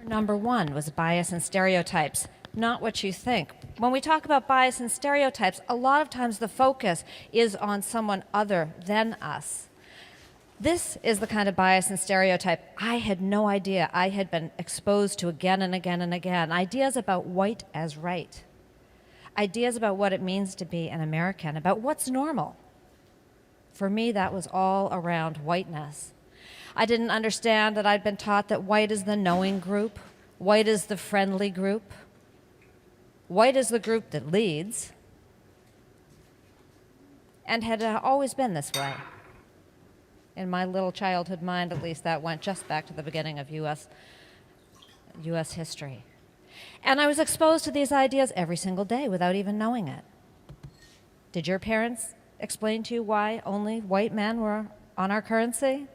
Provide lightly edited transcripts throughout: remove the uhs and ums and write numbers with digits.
Number one was bias and stereotypes, not what you think. When we talk about bias and stereotypes, a lot of times the focus is on someone other than us. This is the kind of bias and stereotype I had no idea I had been exposed to again and again and again. Ideas about white as right. Ideas about what it means to be an American, about what's normal. For me, that was all around whiteness. I didn't understand that I'd been taught that white is the knowing group, white is the friendly group, white is the group that leads, and had always been this way. In my little childhood mind, at least, that went just back to the beginning of U.S. history. And I was exposed to these ideas every single day without even knowing it. Did your parents explain to you why only white men were on our currency?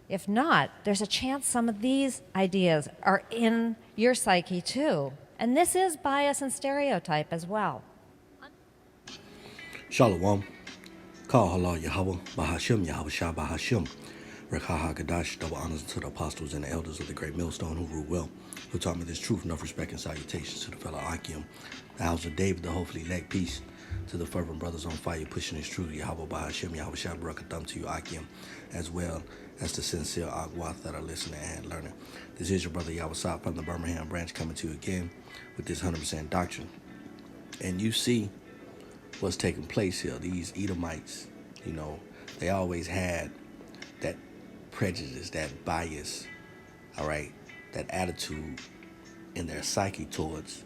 If not, there's a chance some of these ideas are in your psyche too. And this is bias and stereotype as well. Shalom. Call halal Yahawah, BAHASHAM, YAHAWASHI, BAHASHAM. RAWCHAA, QADASH, double honors to the apostles and the elders of the great millstone who rule well, who taught me this truth, enough respect and salutations to the fellow AHTHAM, the house of David, the hopefully elect peace, to the fervent brothers on fire pushing this truth, Yahawah, BAHASHAM, YAHAWASHI, BARAK, AHTHAM, to you AHTHAM, as well as the sincere YAHAWAH that are listening and learning. This is your brother YAHAWASHI from the Birmingham branch coming to you again with this 100% doctrine. And you see what's taking place here. These Edomites, you know, they always had that prejudice, that bias, all right, that attitude in their psyche towards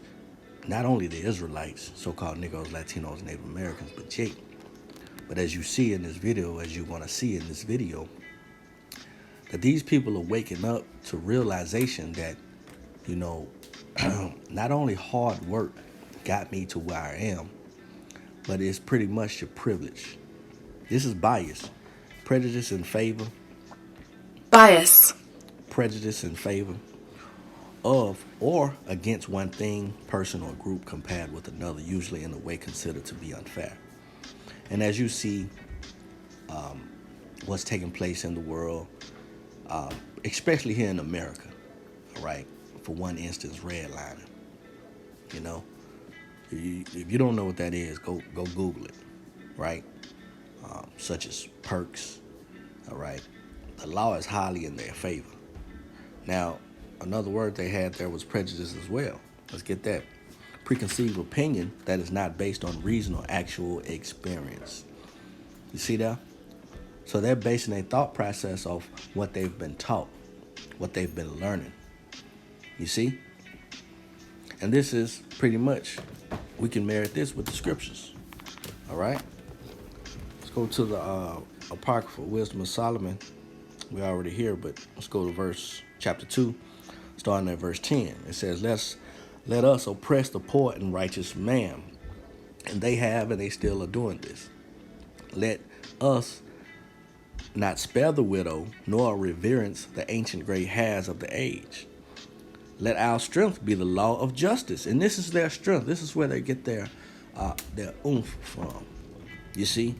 not only the Israelites, so-called Negroes, Latinos, Native Americans, but Jake. But as you see in this video, as you're going to see in this video, that these people are waking up to realization that, you know, not only hard work got me to where I am, but it's pretty much your privilege. This is bias. Prejudice in favor. Bias. Prejudice in favor of or against one thing, person, or group compared with another, usually in a way considered to be unfair. And as you see what's taking place in the world, especially here in America, all right, for one instance, redlining, you know, if you don't know what that is, go Google it, right? Such as perks, all right? The law is highly in their favor. Now, another word they had there was prejudice as well. Let's get that. Preconceived opinion that is not based on reason or actual experience. You see that? So they're basing their thought process off what they've been taught, what they've been learning. You see? And this is pretty much, we can merit this with the scriptures. All right? Let's go to the Apocryphal Wisdom of Solomon. We're already here, but let's go to chapter 2, starting at verse 10. It says, let us oppress the poor and righteous man. And they have, and they still are doing this. Let us not spare the widow, nor reverence the ancient gray hairs of the age. Let our strength be the law of justice. And this is their strength. This is where they get their oomph from. You see?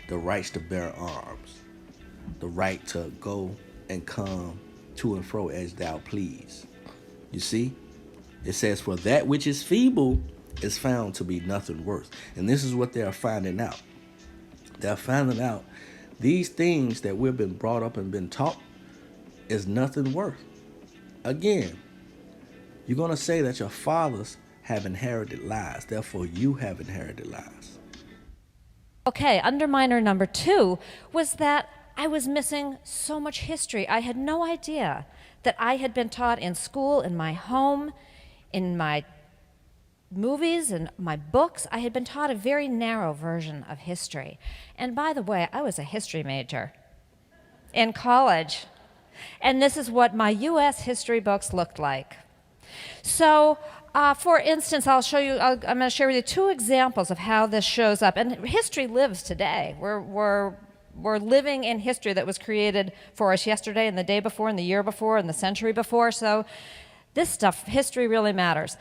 The rights to bear arms. The right to go and come to and fro as thou please. You see? It says, for that which is feeble is found to be nothing worth. And this is what they are finding out. They're finding out these things that we've been brought up and been taught is nothing worth. Again, you're going to say that your fathers have inherited lies. Therefore, you have inherited lies. Okay, underminer number 2 was that I was missing so much history. I had no idea that I had been taught in school, in my home, in my movies and my books. I had been taught a very narrow version of history. And by the way, I was a history major in college. And this is what my U.S. history books looked like. So, for instance, I'm going to share with you 2 examples of how this shows up. And history lives today. We're living in history that was created for us yesterday and the day before and the year before and the century before. So this stuff, history really matters.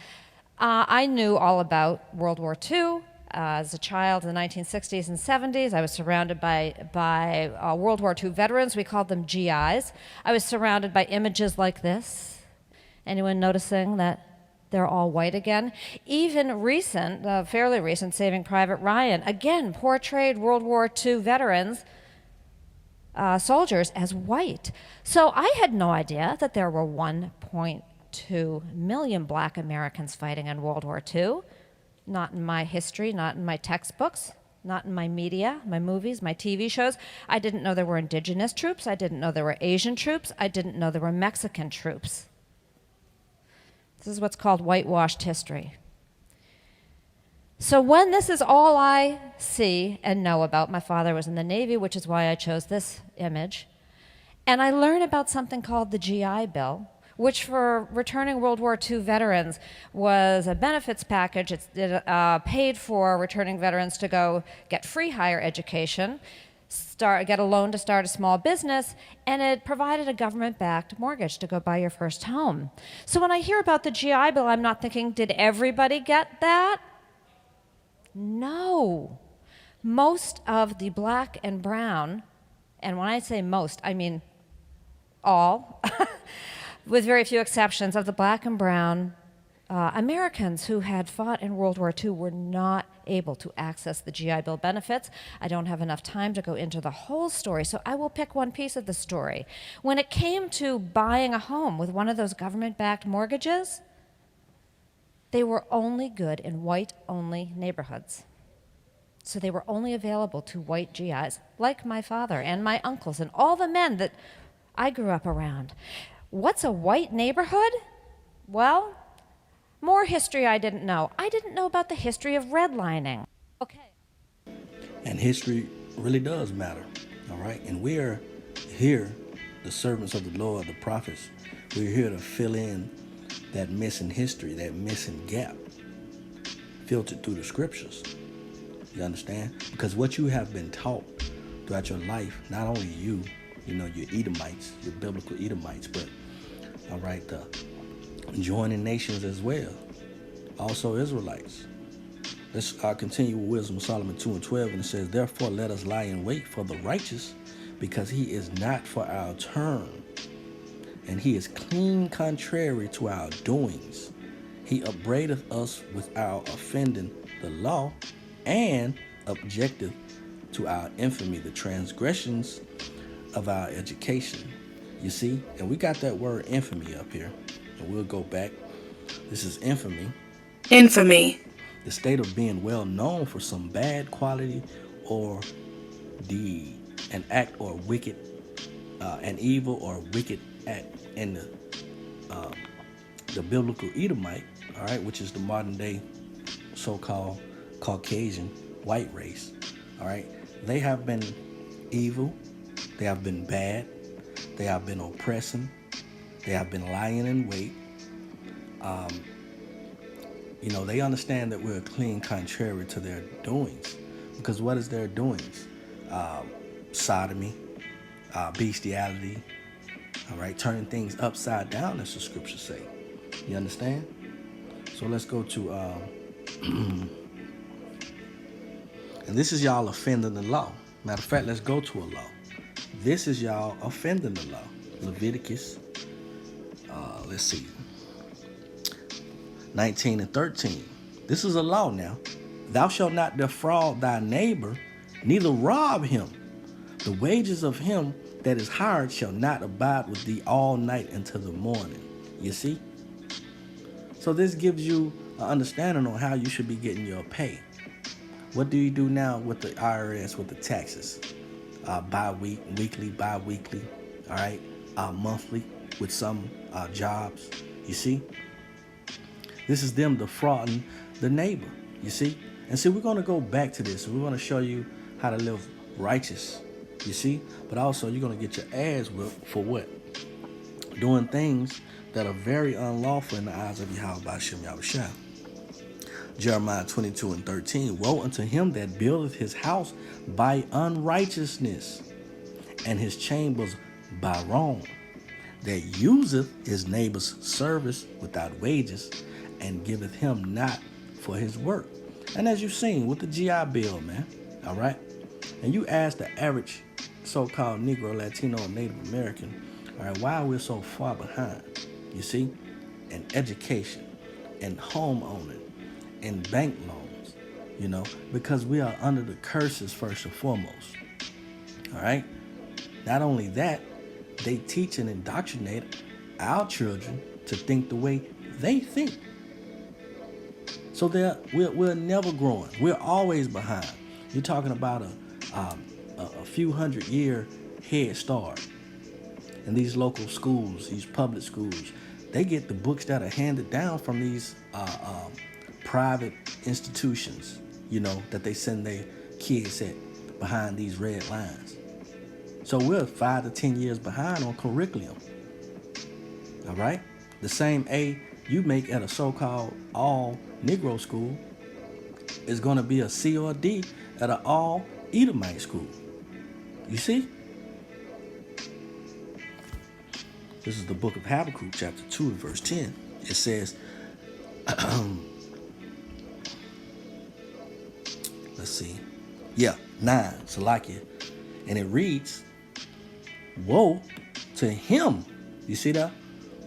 I knew all about World War II. As a child in the 1960s and 70s, I was surrounded by World War II veterans. We called them GIs. I was surrounded by images like this. Anyone noticing that they're all white again? Even recent, fairly recent, Saving Private Ryan, again, portrayed World War II veterans, soldiers, as white. So I had no idea that there were 1.2 million black Americans fighting in World War II. Not in my history, not in my textbooks, not in my media, my movies, my TV shows. I didn't know there were indigenous troops. I didn't know there were Asian troops. I didn't know there were Mexican troops. This is what's called whitewashed history. So when this is all I see and know about, my father was in the Navy, which is why I chose this image, and I learn about something called the GI Bill, which for returning World War II veterans was a benefits package. It paid for returning veterans to go get free higher education, get a loan to start a small business, and it provided a government-backed mortgage to go buy your first home. So when I hear about the GI Bill, I'm not thinking, did everybody get that? No. Most of the black and brown, and when I say most, I mean all, with very few exceptions, of the black and brown Americans who had fought in World War II were not able to access the GI Bill benefits. I don't have enough time to go into the whole story, so I will pick one piece of the story. When it came to buying a home with one of those government-backed mortgages, they were only good in white-only neighborhoods. So they were only available to white GIs, like my father and my uncles and all the men that I grew up around. What's a white neighborhood? Well, more history I didn't know. I didn't know about the history of redlining. Okay. And history really does matter, all right? And we're here, the servants of the Lord, the prophets, we're here to fill in that missing history, that missing gap, filtered through the scriptures. You understand? Because what you have been taught throughout your life, not only you, your Edomites, your biblical Edomites, but, all right, the joining nations as well, also Israelites. Let's continue with Wisdom of Solomon 2:12, and it says, "Therefore let us lie in wait for the righteous, because he is not for our turn, and he is clean contrary to our doings. He upbraideth us with our offending the law, and objecteth to our infamy, the transgressions of our education." You see, and we got that word infamy up here. And we'll go back. This is infamy. Infamy. The state of being well known for some bad quality or deed, an act or wicked, an evil or wicked act. And the biblical Edomite, all right, which is the modern day so-called Caucasian white race, all right, they have been evil, they have been bad, they have been oppressing, they have been lying in wait. They understand that we're clean contrary to their doings. Because what is their doings? Sodomy, bestiality, all right, turning things upside down, as the scriptures say. You understand? So let's go to, and this is y'all offending the law. Matter of fact, let's go to a law. This is y'all offending the law. Leviticus, let's see, 19 and 13. This is a law now. "Thou shalt not defraud thy neighbor, neither rob him. The wages of him that is hired shall not abide with thee all night until the morning." You see? So this gives you an understanding on how you should be getting your pay. What do you do now with the IRS, with the taxes? Weekly, bi-weekly, all right, monthly with some jobs. You see? This is them defrauding the neighbor, you see? And see, we're going to go back to this. We're going to show you how to live righteous, you see? But also, you're going to get your ass whipped for what? Doing things that are very unlawful in the eyes of BAHASHAM YAHAWASHI. Jeremiah 22 and 13. "Woe unto him that buildeth his house by unrighteousness, and his chambers by wrong, that useth his neighbor's service without wages, and giveth him not for his work." And as you've seen with the GI Bill, man, all right? And you ask the average so-called Negro, Latino, or Native American, all right, why are we so far behind? You see? and education and home owning and bank loans, because we are under the curses first and foremost. All right? Not only that, they teach and indoctrinate our children to think the way they think. So we're never growing. We're always behind. You're talking about a few 100-year head start. And these local schools, these public schools, they get the books that are handed down from these private institutions, that they send their kids at behind these red lines. So we're 5 to 10 years behind on curriculum. All right? The same A you make at a so-called all Negro school is going to be a C or a D at an all Edomite school. You see? This is the book of Habakkuk, chapter 2, verse 10. It says, let's see. 9, Salakia. And it reads, woe to him. You see that?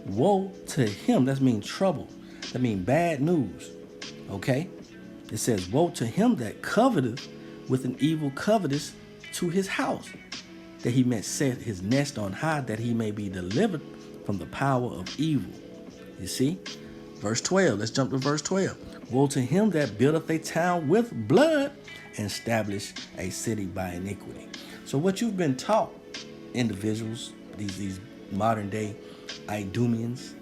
Woe to him. That means trouble. That means bad news. Okay? It says, woe to him that coveteth with an evil covetous to his house, that he may set his nest on high, that he may be delivered from the power of evil. You see? Verse 12. Let's jump to verse 12. Woe to him that buildeth a town with blood and establish a city by iniquity. So what you've been taught, individuals, these modern day Idumeans,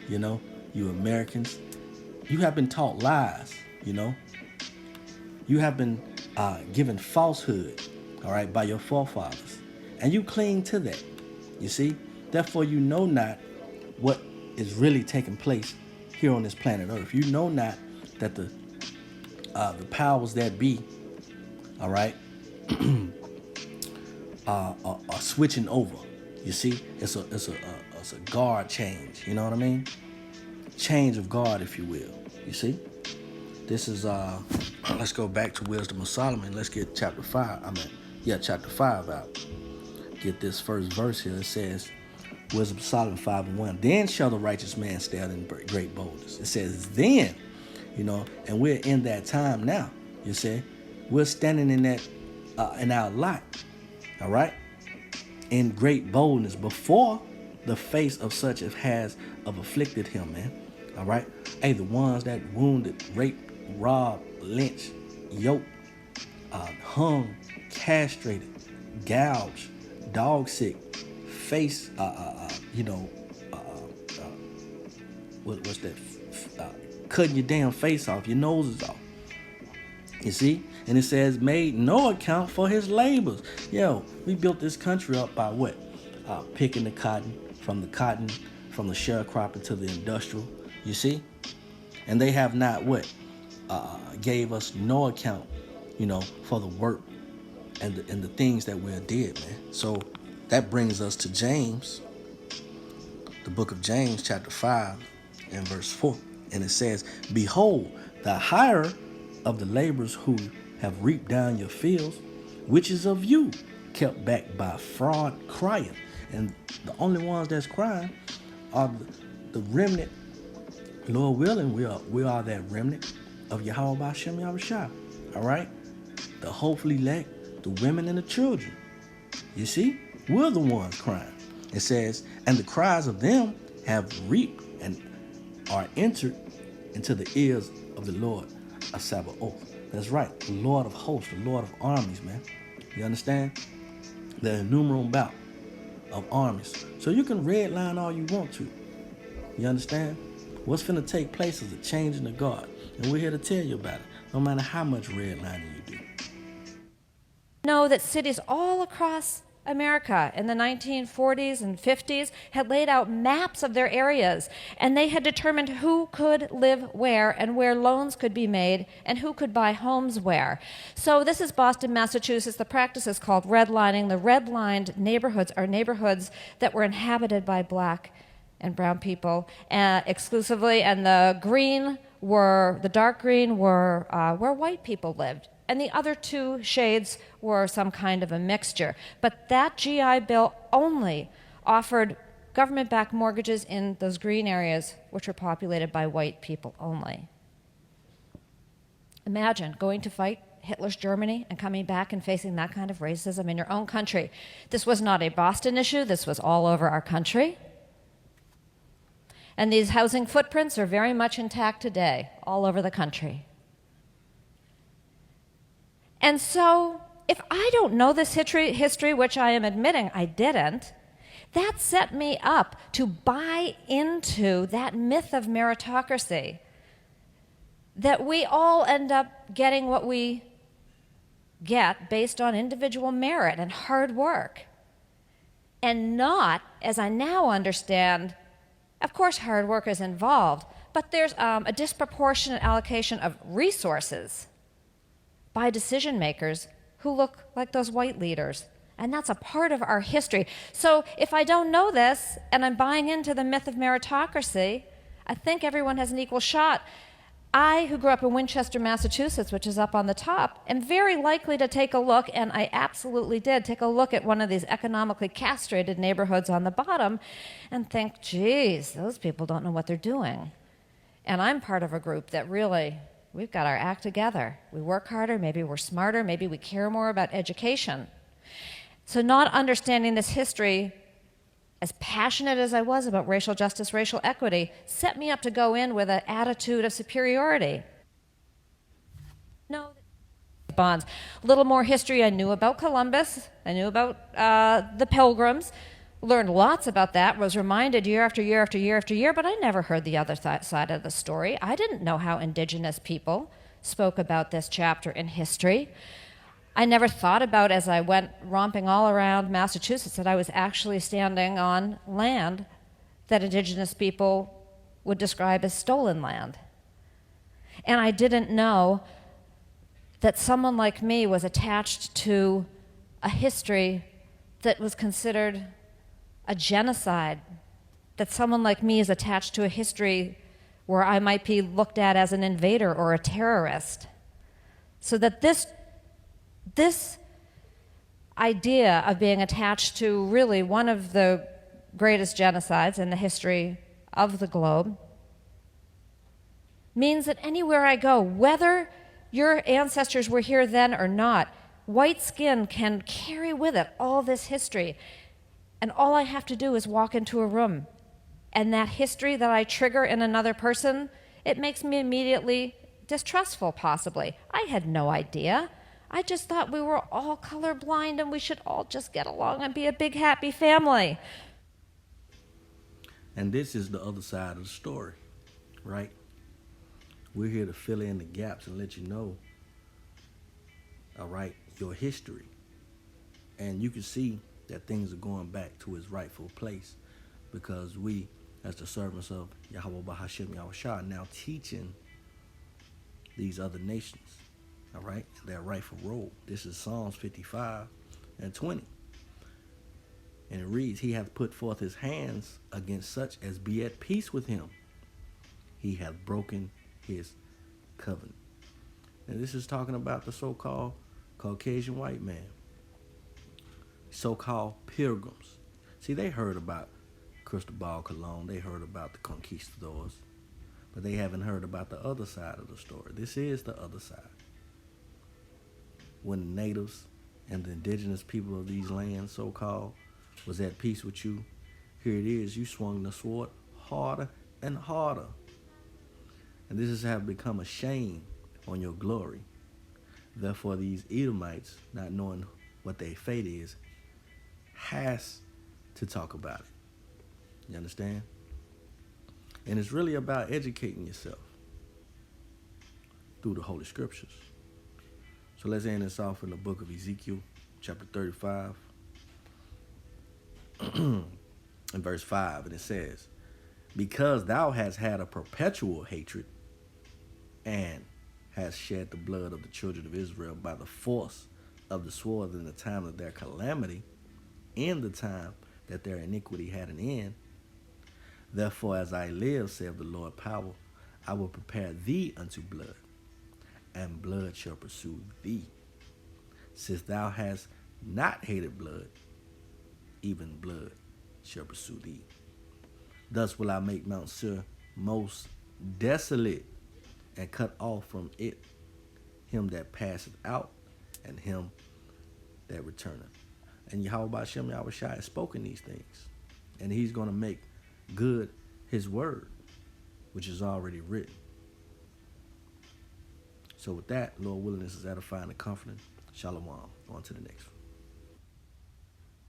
you Americans, you have been taught lies, You have been given falsehood, all right, by your forefathers. And you cling to that, you see? Therefore, you know not what is really taking place here on this planet Earth. You know not that the powers that be, all right, are switching over. You see, it's a guard change. You know what I mean? Change of guard, if you will. You see, this is let's go back to Wisdom of Solomon. Let's get chapter 5. Chapter 5 out. Get this first verse here. It says, Wisdom of Solomon 5:1. Then shall the righteous man stand in great boldness. It says then, and we're in that time now. You see, we're standing in that in our lot. All right, in great boldness before the face of such as has afflicted him, man. All right, hey, the ones that wounded, raped, robbed, lynched, yoked, hung, castrated, gouged, dog sick, face, what's that? Cutting your damn face off, your nose is off. You see? And it says, made no account for his labors. We built this country up by what? Picking the cotton, from the sharecropping to the industrial. You see? And they have not what? Gave us no account, for the work and the things that we did, man. So that brings us to James, the book of James, chapter 5 and verse 4. And it says, behold, the hire of the laborers who have reaped down your fields, which is of you, kept back by fraud, crying. And the only ones that's crying are the remnant. Lord willing, we are that remnant of YAHAWASHI, YAHAWASHI. All right? The hopefully elect, the women and the children. You see? We're the ones crying. It says, and the cries of them have reaped and are entered into the ears of the Lord of Sabaoth. That's right, the Lord of hosts, the Lord of armies, man. You understand? The innumerable bout of armies. So you can redline all you want to. You understand? What's finna take place is a change in the guard. And we're here to tell you about it, no matter how much redlining you do. Know that cities all across America in the 1940s and 50s had laid out maps of their areas, and they had determined who could live where and where loans could be made and who could buy homes where. So this is Boston, Massachusetts. The practice is called redlining. The redlined neighborhoods are neighborhoods that were inhabited by black and brown people exclusively, and the dark green were where white people lived. And the other two shades were some kind of a mixture. But that GI Bill only offered government-backed mortgages in those green areas, which are populated by white people only. Imagine going to fight Hitler's Germany and coming back and facing that kind of racism in your own country. This was not a Boston issue, this was all over our country. And these housing footprints are very much intact today, all over the country. And so, if I don't know this history, which I am admitting I didn't, that set me up to buy into that myth of meritocracy, that we all end up getting what we get based on individual merit and hard work, and not, as I now understand, of course hard work is involved, but there's a disproportionate allocation of resources by decision makers who look like those white leaders. And that's a part of our history. So if I don't know this and I'm buying into the myth of meritocracy, I think everyone has an equal shot. I, who grew up in Winchester, Massachusetts, which is up on the top, am very likely to take a look, and I absolutely did, take a look at one of these economically castrated neighborhoods on the bottom and think, geez, those people don't know what they're doing. And I'm part of a group that really, we've got our act together. We work harder, maybe we're smarter, maybe we care more about education. So not understanding this history, as passionate as I was about racial justice, racial equity, set me up to go in with an attitude of superiority. No, bonds. A little more history. I knew about Columbus. I knew about the Pilgrims. Learned lots about that. Was reminded year after year after year after year, but I never heard the other side of the story. I didn't know how indigenous people spoke about this chapter in history. I never thought about, as I went romping all around Massachusetts, that I was actually standing on land that indigenous people would describe as stolen land. And I didn't know that someone like me was attached to a history that was considered a genocide, that someone like me is attached to a history where I might be looked at as an invader or a terrorist. So that this idea of being attached to really one of the greatest genocides in the history of the globe means that anywhere I go, whether your ancestors were here then or not, white skin can carry with it all this history. And all I have to do is walk into a room, and that history that I trigger in another person, it makes me immediately distrustful, possibly. I had no idea. I just thought we were all colorblind and we should all just get along and be a big happy family. And this is the other side of the story, right? We're here to fill in the gaps and let you know, all right, your history. And you can see that things are going back to its rightful place because we, as the servants of YAHAWAH, BAHASHAM, YAHWASHI, are now teaching these other nations, all right, their rightful role. This is Psalms 55 and 20. And it reads, He hath put forth his hands against such as be at peace with him. He hath broken his covenant. And this is talking about the so-called Caucasian white man, so-called pilgrims. See, they heard about Cristobal Colon. They heard about the conquistadors. But they haven't heard about the other side of the story. This is the other side. When the natives and the indigenous people of these lands, so-called, was at peace with you, here it is, you swung the sword harder and harder. And this has have become a shame on your glory. Therefore, these Edomites, not knowing what their fate is, has to talk about it. You understand? And it's really about educating yourself through the Holy Scriptures. So let's end this off in the book of Ezekiel, chapter 35, and verse 5. And it says, Because thou hast had a perpetual hatred and hast shed the blood of the children of Israel by the force of the sword in the time of their calamity, in the time that their iniquity had an end, therefore, as I live, saith the Lord power, I will prepare thee unto blood, and blood shall pursue thee. Since thou hast not hated blood, even blood shall pursue thee. Thus will I make Mount Seir most desolate, and cut off from it him that passeth out, and him that returneth. And Yahweh BAHASHAM YAHAWASHI has spoken these things. And he's going to make good his word, which is already written. So with that, Lord willing, this is edifying and comforting. Shalom. On to the next one.